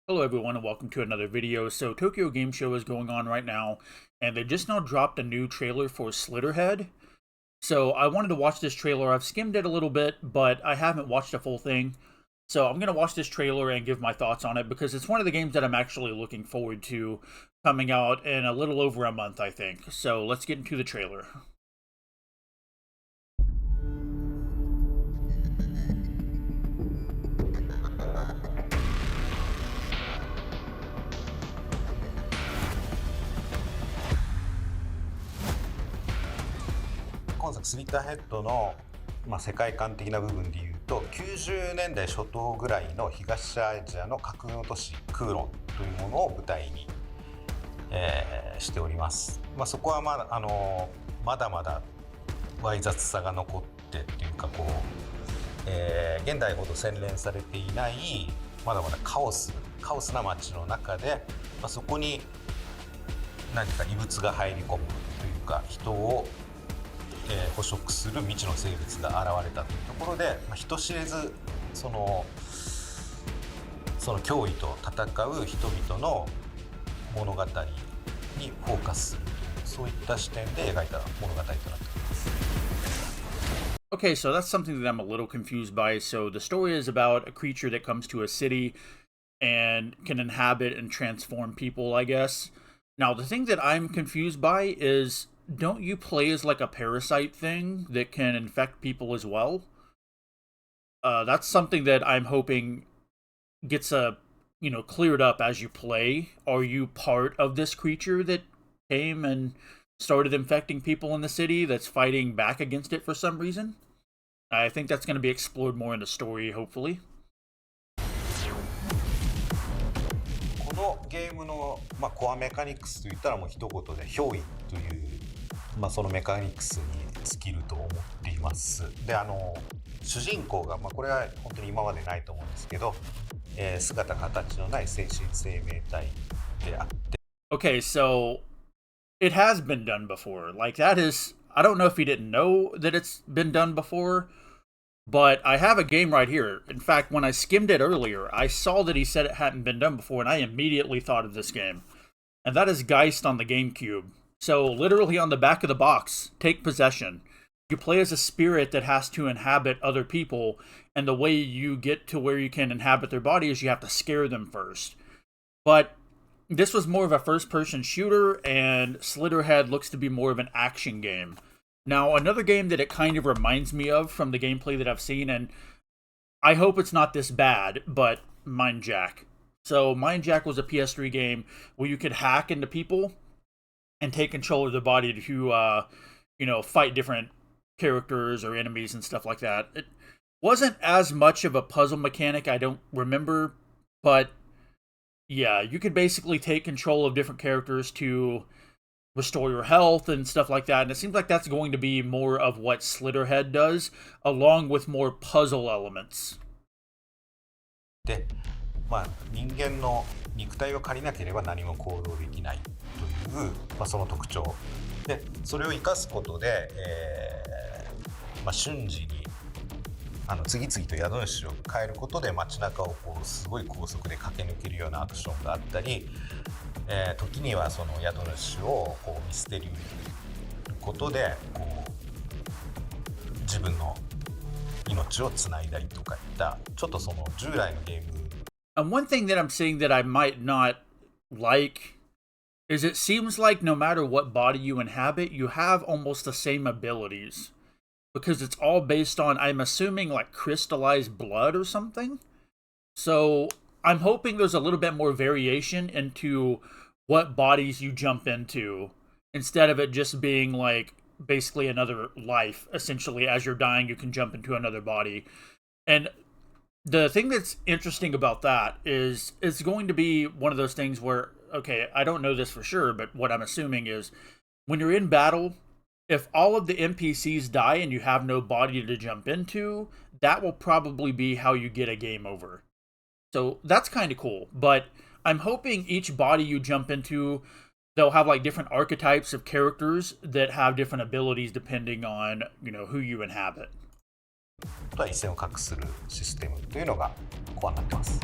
Hello everyone and welcome to another video. So Tokyo Game Show is going on right now and they just now dropped a new trailer for Slitterhead. So I wanted to watch this trailer. I've skimmed it a little bit, but I haven't watched the full thing. So I'm going to watch this trailer and give my thoughts on it because it's one of the games that I'm actually looking forward to coming out in a little over a month, I think. So let's get into the trailer. 今作スリッターヘッドの、世界観的な部分でいうと90年代初頭ぐらいの東アジアの架空の都市クーロンというものを舞台に、しております。そこはまだまだわい雑さが残ってっていうか現代ほど洗練されていないまだまだカオスな街の中で、そこに何か異物が入り込むというか人を捕食する未知の生物が現れたというところで、人知れずその脅威と戦う人々の物語にフォーカスするというそういった視点で描いた物語となっております。Okay, so that's something that I'm a little confused by. So the story is about a creature that comes to a city and can inhabit and transform people, I guess. Now, the thing that I'm confused by is, don't you play as like a parasite thing that can infect people as well? That's something that I'm hoping gets cleared up as you play. Are you part of this creature that came and started infecting people in the city that's fighting back against it for some reason? I think that's going to be explored more in the story, hopefully. このゲームの、コアメカニクスといったらもう一言で憑依という、そのメカニクスに尽きると思っています。で主人公が、これは本当に今までないと思うんですけど、姿形のない精神生命体であって。Okay, so it has been done before. Like that is, I don't know if you didn't know that it's been done before, but I have a game right here. In fact, when I skimmed it earlier, I saw that he said it hadn't been done before, and I immediately thought of this game. And that is Geist on the GameCube. So, literally on the back of the box, take possession. You play as a spirit that has to inhabit other people, and the way you get to where you can inhabit their body is you have to scare them first. But this was more of a first-person shooter, and Slitterhead looks to be more of an action game. Now, another game that it kind of reminds me of from the gameplay that I've seen, and I hope it's not this bad, but Mind Jack. So, Mind Jack was a PS3 game where you could hack into people and take control of their body to, fight different characters or enemies and stuff like that. It wasn't as much of a puzzle mechanic, I don't remember, but yeah, you could basically take control of different characters to restore your health and stuff like that, and it seems like that's going to be more of what Slitterhead does, along with more puzzle elements. で、人間の肉体を借りなければ何も行動できないという、その特徴で、それを生かすことで、瞬時に次々と宿主を変えることで街中をすごい高速で駆け抜けるようなアクションがあったり、時にはその宿主を見捨てることで自分の命をつないだりとかいったちょっとその従来のゲーム。And one thing that I'm seeing that I might not like is it seems like no matter what body you inhabit, you have almost the same abilities. Because it's all based on, I'm assuming, like crystallized blood or something. So I'm hoping there's a little bit more variation into what bodies you jump into, instead of it just being like basically another life. Essentially, as you're dying, you can jump into another body. And the thing that's interesting about that is it's going to be one of those things where, okay, I don't know this for sure, but what I'm assuming is when you're in battle, if all of the NPCs die and you have no body to jump into, that will probably be how you get a game over. So that's kind of cool, but I'm hoping each body you jump into, they'll have like different archetypes of characters that have different abilities depending on, who you inhabit. とは一線を画するシステムというのがコアになってます。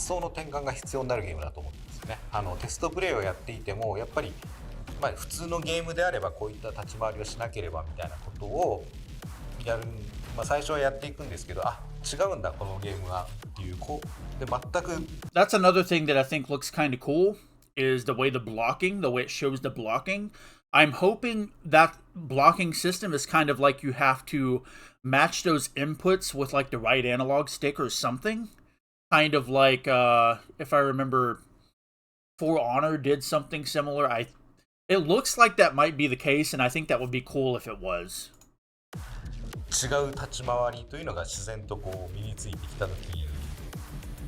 想の転換が必要になるゲームだと思うんですよね。テストプレイをやっていてもやっぱり、普通のゲームであればこういった立ち回りをしなければみたいなことをやる、最初はやっていくんですけど、違うんだこのゲームはっていう、で全く That's another thing that I think looks kind of cool is the way it shows the blocking. I'm hoping that blocking system is kind of like you have to match those inputs with like the right analog stick or something. Kind of like if I remember For Honor did something similar. It looks like that might be the case, and I think that would be cool if it was. 違う立ち回りというのが自然と身についてきた時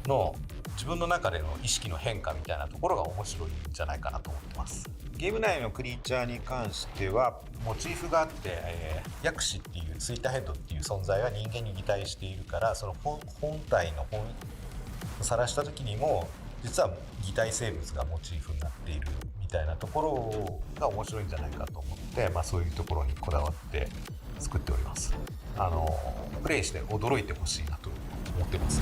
の自分の中での意識の変化みたいなところが面白いんじゃないかなと思ってます。ゲーム内のクリーチャーに関してはモチーフがあって、ヤクシっていうスリッターヘッドっていう存在は人間に擬態しているから、その本体の本を晒した時にも実は擬態生物がモチーフになっているみたいなところが面白いんじゃないかと思って、そういうところにこだわって作っております。プレイして驚いてほしいなと思ってます。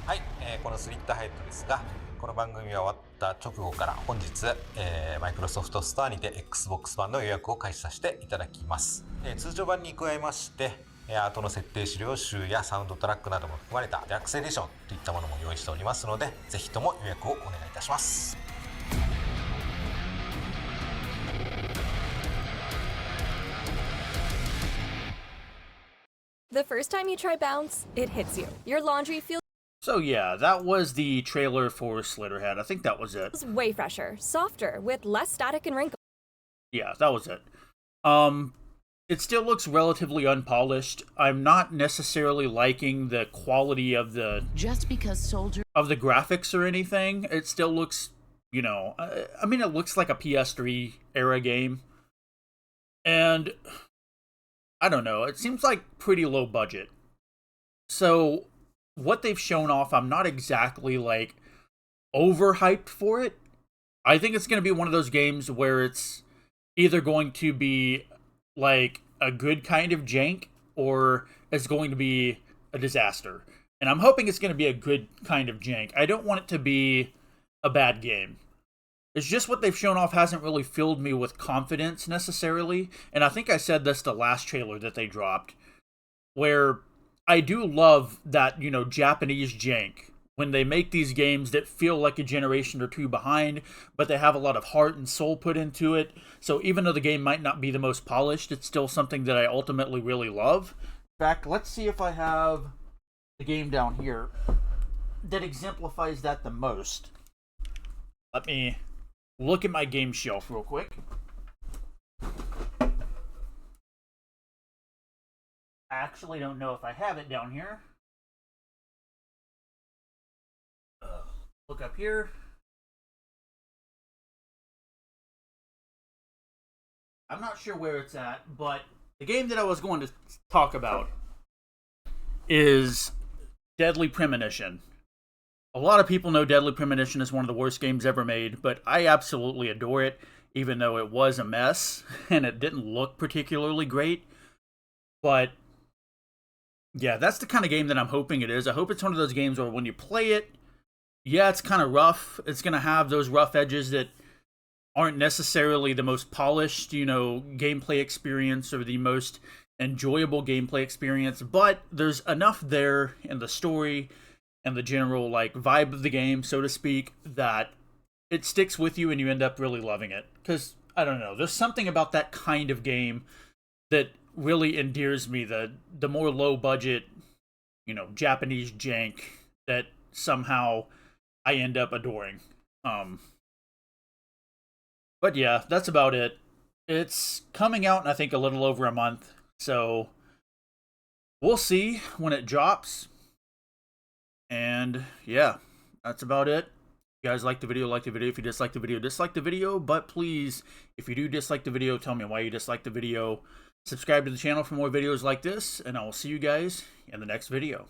はい、このスリッターヘッドですが、この番組が終わった直後から本日、マイクロソフトストアにて Xbox 版の予約を開始させていただきます。通常版に加えまして後の設定資料集やサウンドトラックなども含まれたデラックスエディションといったものも用意しておりますので、ぜひとも予約をお願いいたします。The first time you try Bounce, it hits you. Your laundry feels So yeah, that was the trailer for Slitterhead. I think that was it. way fresher, softer, with less static and wrinkles. Yeah, that was it. It still looks relatively unpolished. I'm not necessarily liking the quality of the graphics or anything. It still looks, it looks like a PS3 era game. And I don't know, it seems like pretty low budget. So what they've shown off, I'm not exactly like overhyped for it. I think it's going to be one of those games where it's either going to be like a good kind of jank or it's going to be a disaster. And I'm hoping it's going to be a good kind of jank. I don't want it to be a bad game. It's just what they've shown off hasn't really filled me with confidence necessarily. And I think I said this the last trailer that they dropped, where I do love that, Japanese jank. When they make these games that feel like a generation or two behind, but they have a lot of heart and soul put into it. So even though the game might not be the most polished, it's still something that I ultimately really love. In fact, let's see if I have the game down here that exemplifies that the most. Let me look at my game shelf real quick. I actually don't know if I have it down here. Look up here. I'm not sure where it's at, but the game that I was going to talk about is Deadly Premonition. A lot of people know Deadly Premonition is one of the worst games ever made, but I absolutely adore it, even though it was a mess and it didn't look particularly great. But yeah, that's the kind of game that I'm hoping it is. I hope it's one of those games where when you play it, yeah, it's kind of rough. It's going to have those rough edges that aren't necessarily the most polished, gameplay experience or the most enjoyable gameplay experience, but there's enough there in the story and the general vibe of the game, so to speak, that it sticks with you and you end up really loving it. Because, I don't know, there's something about that kind of game that really endears me, the more low budget, Japanese jank that somehow I end up adoring. But yeah, that's about it. It's coming out in I think a little over a month, so we'll see when it drops. And yeah, that's about it. If you guys like the video, like the video. If you dislike the video, dislike the video. But please, if you do dislike the video, tell me why you dislike the video. Subscribe to the channel for more videos like this, and I will see you guys in the next video.